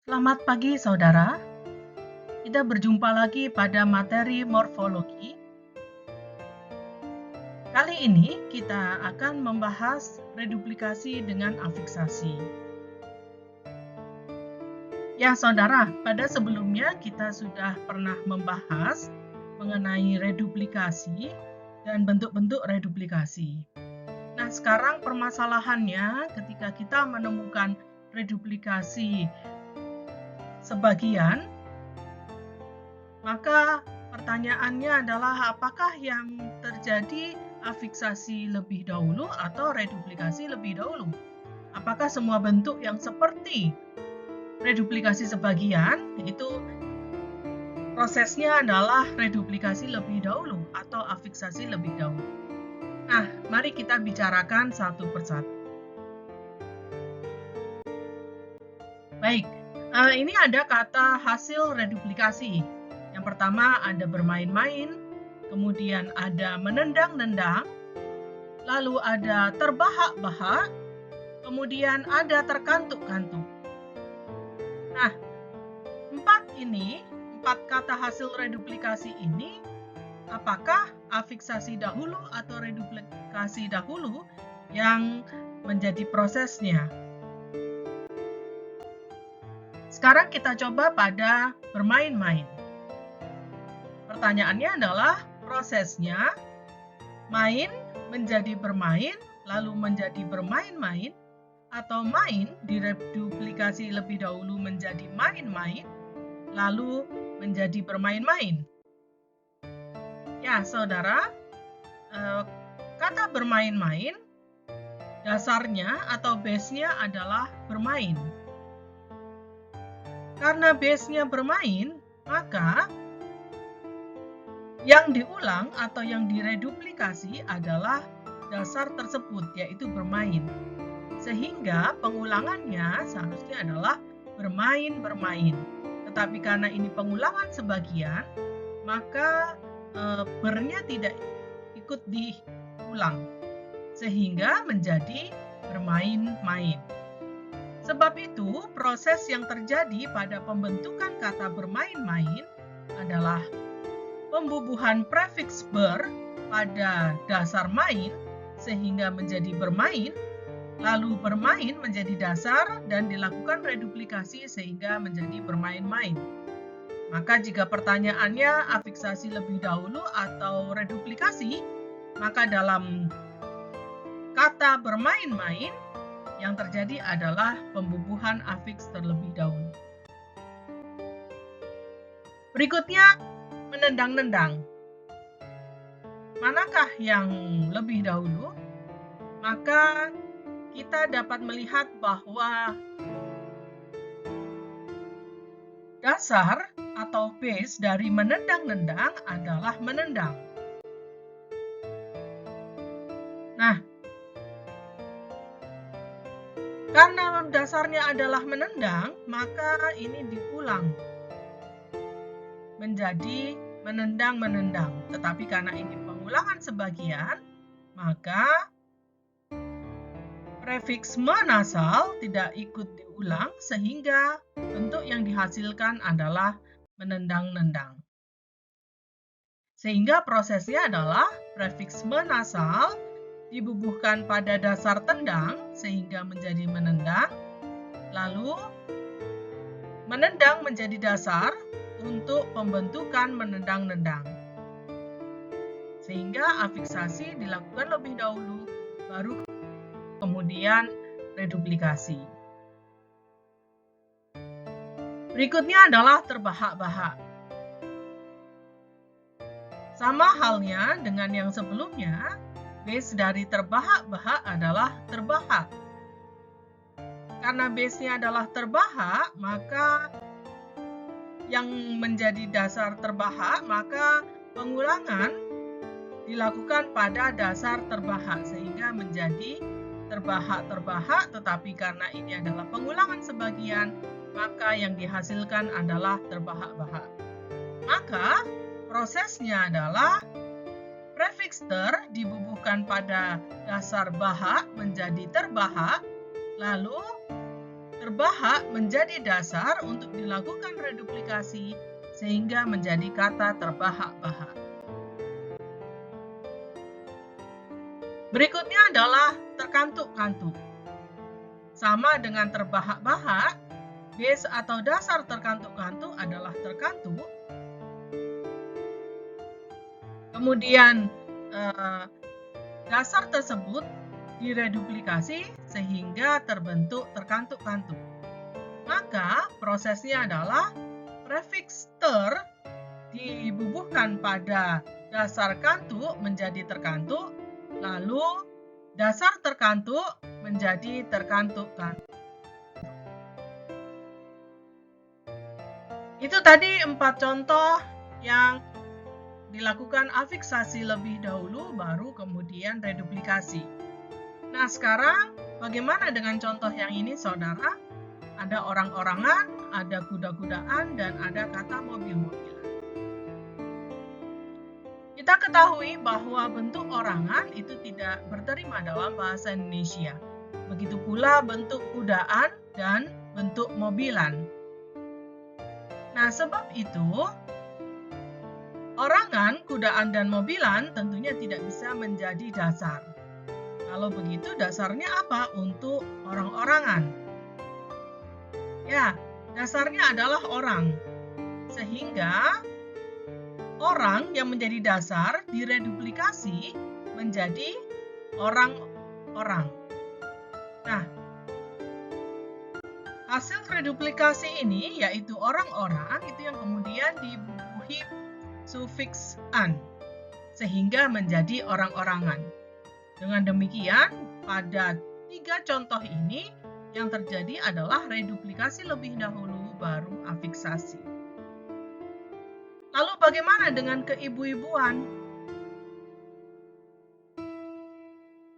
Selamat pagi, saudara. Kita berjumpa lagi pada materi morfologi. Kali ini kita akan membahas reduplikasi dengan afiksasi. Ya, saudara, pada sebelumnya kita sudah pernah membahas mengenai reduplikasi dan bentuk-bentuk reduplikasi. Nah, sekarang permasalahannya ketika kita menemukan reduplikasi sebagian, maka pertanyaannya adalah apakah yang terjadi afiksasi lebih dahulu atau reduplikasi lebih dahulu? Apakah semua bentuk yang seperti reduplikasi sebagian itu prosesnya adalah reduplikasi lebih dahulu atau afiksasi lebih dahulu? Nah, mari kita bicarakan satu persatu. Baik, ini ada kata hasil reduplikasi. Yang pertama ada bermain-main, kemudian ada menendang-nendang, lalu ada terbahak-bahak, kemudian ada terkantuk-kantuk. Nah, empat kata hasil reduplikasi ini, apakah afiksasi dahulu atau reduplikasi dahulu yang menjadi prosesnya? Sekarang kita coba pada bermain-main. Pertanyaannya adalah prosesnya main menjadi bermain, lalu menjadi bermain-main, atau main direduplikasi lebih dahulu menjadi main-main, lalu menjadi bermain-main. Ya, saudara, kata bermain-main, dasarnya atau base-nya adalah bermain. Karena base-nya bermain, maka yang diulang atau yang direduplikasi adalah dasar tersebut, yaitu bermain. Sehingga pengulangannya seharusnya adalah bermain-bermain. Tetapi karena ini pengulangan sebagian, maka bernya tidak ikut diulang. Sehingga menjadi bermain-main. Sebab itu, proses yang terjadi pada pembentukan kata bermain-main adalah pembubuhan prefiks ber pada dasar main sehingga menjadi bermain, lalu bermain menjadi dasar dan dilakukan reduplikasi sehingga menjadi bermain-main. Maka jika pertanyaannya afiksasi lebih dahulu atau reduplikasi, maka dalam kata bermain-main yang terjadi adalah pembubuhan afiks terlebih dahulu. Berikutnya, menendang-nendang. Manakah yang lebih dahulu? Maka kita dapat melihat bahwa dasar atau base dari menendang-nendang adalah menendang. Nah, karena dasarnya adalah menendang, maka ini diulang menjadi menendang-menendang. Tetapi karena ini pengulangan sebagian, maka prefiks menasal tidak ikut diulang sehingga bentuk yang dihasilkan adalah menendang-nendang. Sehingga prosesnya adalah prefiks menasal dibubuhkan pada dasar tendang sehingga menjadi menendang, lalu menendang menjadi dasar untuk pembentukan menendang-nendang. Sehingga afiksasi dilakukan lebih dahulu, baru kemudian reduplikasi. Berikutnya adalah terbahak-bahak. Sama halnya dengan yang sebelumnya, base dari terbahak-bahak adalah terbahak. Karena base-nya adalah terbahak, maka yang menjadi dasar terbahak, maka pengulangan dilakukan pada dasar terbahak sehingga menjadi terbahak-terbahak, tetapi karena ini adalah pengulangan sebagian, maka yang dihasilkan adalah terbahak-bahak. Maka prosesnya adalah prefiks ter dibubuhkan pada dasar bahak menjadi terbahak, lalu terbahak menjadi dasar untuk dilakukan reduplikasi sehingga menjadi kata terbahak-bahak. Berikutnya adalah terkantuk-kantuk. Sama dengan terbahak-bahak, base atau dasar terkantuk-kantuk adalah terkantuk. Kemudian dasar tersebut direduplikasi sehingga terbentuk terkantuk-kantuk. Maka prosesnya adalah prefiks ter dibubuhkan pada dasar kantuk menjadi terkantuk, lalu dasar terkantuk menjadi terkantuk-kantuk. Itu tadi 4 contoh yang dilakukan afiksasi lebih dahulu, baru kemudian reduplikasi. Nah, sekarang bagaimana dengan contoh yang ini, saudara? Ada orang-orangan, ada kuda-kudaan, dan ada kata mobil-mobilan. Kita ketahui bahwa bentuk orangan itu tidak berterima dalam bahasa Indonesia. Begitu pula bentuk kudaan dan bentuk mobilan. Nah, sebab itu, orangan, kudaan, dan mobilan tentunya tidak bisa menjadi dasar. Kalau begitu, dasarnya apa untuk orang-orangan? Ya, dasarnya adalah orang. Sehingga orang yang menjadi dasar direduplikasi menjadi orang-orang. Nah, hasil reduplikasi ini yaitu orang-orang itu yang kemudian dibubuhi sufiks an sehingga menjadi orang-orangan. Dengan demikian, pada 3 contoh ini yang terjadi adalah reduplikasi lebih dahulu baru afiksasi. Lalu bagaimana dengan keibu-ibuan?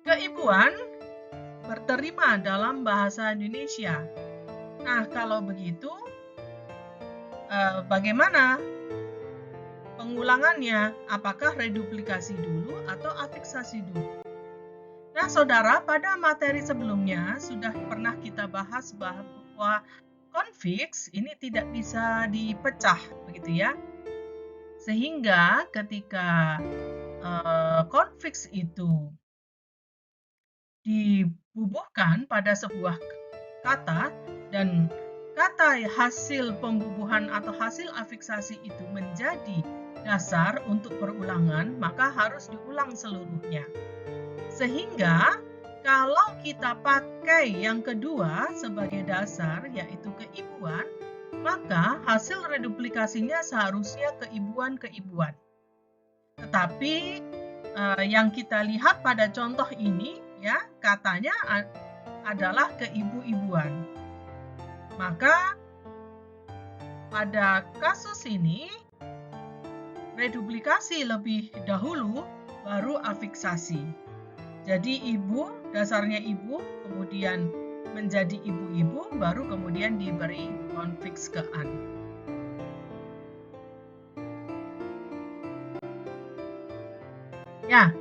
Keibuan berterima dalam bahasa Indonesia. Nah, kalau begitu, bagaimana pengulangannya? Apakah reduplikasi dulu atau afiksasi dulu? Nah, saudara, pada materi sebelumnya sudah pernah kita bahas bahwa konfiks ini tidak bisa dipecah, begitu ya. Sehingga ketika konfiks itu dibubuhkan pada sebuah kata dan kata hasil pembubuhan atau hasil afiksasi itu menjadi dasar untuk perulangan, maka harus diulang seluruhnya. Sehingga kalau kita pakai yang kedua sebagai dasar, yaitu keibuan, maka hasil reduplikasinya seharusnya keibuan-keibuan. Tetapi yang kita lihat pada contoh ini, ya, katanya adalah keibu-ibuan. Maka pada kasus ini, reduplikasi lebih dahulu, baru afiksasi. Jadi ibu, dasarnya ibu, kemudian menjadi ibu-ibu, baru kemudian diberi konfiks ke an. Ya,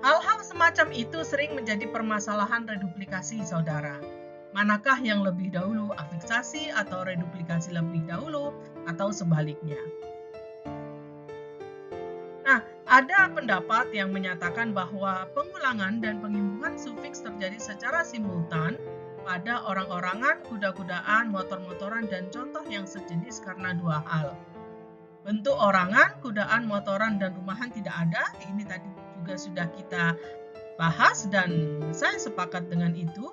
hal-hal semacam itu sering menjadi permasalahan reduplikasi, saudara. Manakah yang lebih dahulu, afiksasi atau reduplikasi lebih dahulu, atau sebaliknya? Nah, ada pendapat yang menyatakan bahwa pengulangan dan pengimbuhan sufiks terjadi secara simultan pada orang-orangan, kuda-kudaan, motor-motoran, dan contoh yang sejenis karena 2 hal. Bentuk orangan, kudaan, motoran, dan rumahan tidak ada. Ini tadi juga sudah kita bahas dan saya sepakat dengan itu.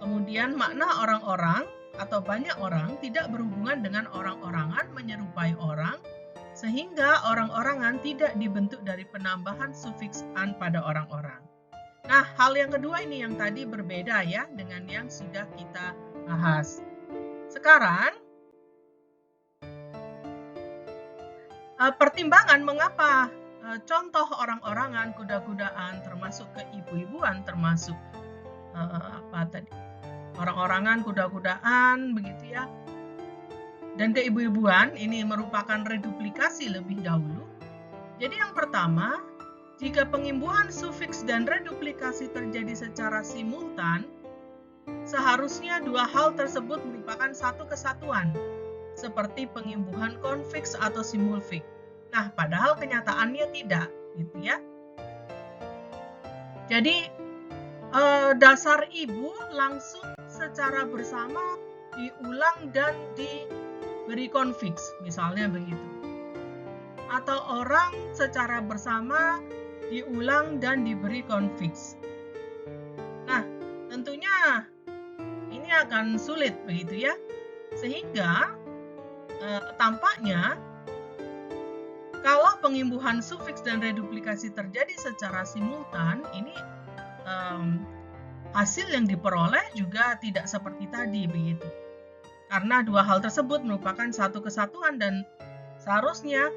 Kemudian makna orang-orang atau banyak orang tidak berhubungan dengan orang-orangan menyerupai orang, sehingga orang-orangan tidak dibentuk dari penambahan sufiks an pada orang-orang. Nah, hal yang kedua ini yang tadi berbeda ya dengan yang sudah kita bahas. Sekarang, pertimbangan mengapa contoh orang-orangan, kuda-kudaan, termasuk keibu-ibuan, termasuk orang-orangan, kuda-kudaan, begitu ya, dan keibu-ibuan ini merupakan reduplikasi lebih dahulu. Jadi yang pertama, jika pengimbuhan sufiks dan reduplikasi terjadi secara simultan, seharusnya dua hal tersebut merupakan satu kesatuan, seperti pengimbuhan konfiks atau simulfik. Nah, padahal kenyataannya tidak, gitu ya. Jadi, dasar ibu langsung secara bersama diulang dan diberi konfiks, misalnya begitu. Atau orang secara bersama diulang dan diberi konfiks. Nah, tentunya ini akan sulit begitu ya. Sehingga tampaknya kalau pengimbuhan sufiks dan reduplikasi terjadi secara simultan, ini hasil yang diperoleh juga tidak seperti tadi begitu. Karena dua hal tersebut merupakan satu kesatuan dan seharusnya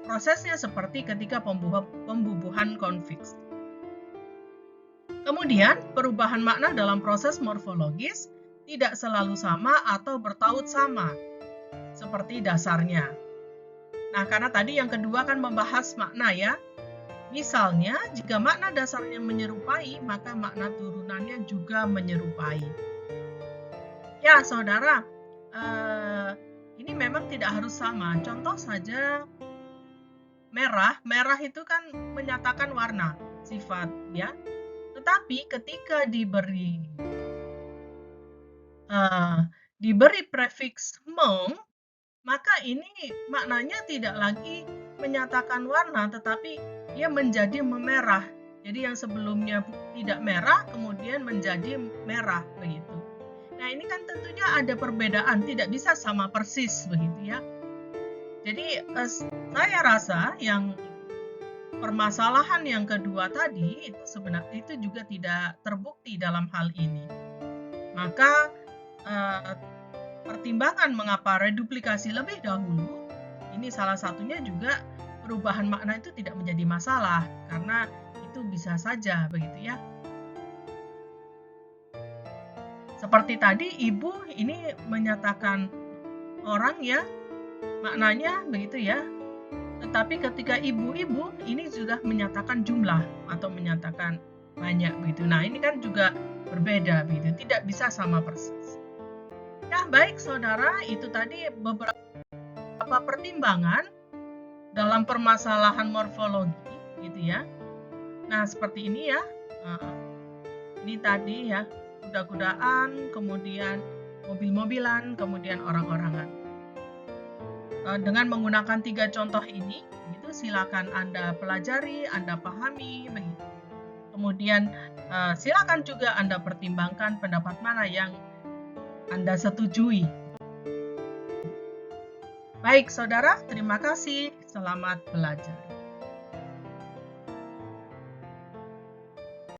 prosesnya seperti ketika pembubuhan konfiks. Kemudian, perubahan makna dalam proses morfologis tidak selalu sama atau bertaut sama, seperti dasarnya. Nah, karena tadi yang kedua kan membahas makna ya. Misalnya, jika makna dasarnya menyerupai, maka makna turunannya juga menyerupai. Ya, saudara, ini memang tidak harus sama. Contoh saja, merah itu kan menyatakan warna, sifat, ya. Tetapi ketika diberi prefiks meng, maka ini maknanya tidak lagi menyatakan warna, tetapi ia menjadi memerah. Jadi yang sebelumnya tidak merah, kemudian menjadi merah, begitu. Nah, ini kan tentunya ada perbedaan, tidak bisa sama persis, begitu ya. Jadi, saya rasa yang permasalahan yang kedua tadi itu sebenarnya itu juga tidak terbukti dalam hal ini. Maka pertimbangan mengapa reduplikasi lebih dahulu, ini salah satunya juga perubahan makna itu tidak menjadi masalah karena itu bisa saja begitu ya. Seperti tadi ibu ini menyatakan orang ya, maknanya begitu ya. Tetapi ketika ibu-ibu ini sudah menyatakan jumlah atau menyatakan banyak begitu. Nah, ini kan juga berbeda begitu, tidak bisa sama persis. Ya, baik saudara, itu tadi beberapa pertimbangan dalam permasalahan morfologi gitu ya. Nah, seperti ini ya. Ini tadi ya, kuda-kudaan, kemudian mobil-mobilan, kemudian orang-orangan. Dengan menggunakan 3 contoh ini, itu silakan Anda pelajari, Anda pahami, begitu. Kemudian silakan juga Anda pertimbangkan pendapat mana yang Anda setujui. Baik, saudara, terima kasih. Selamat belajar.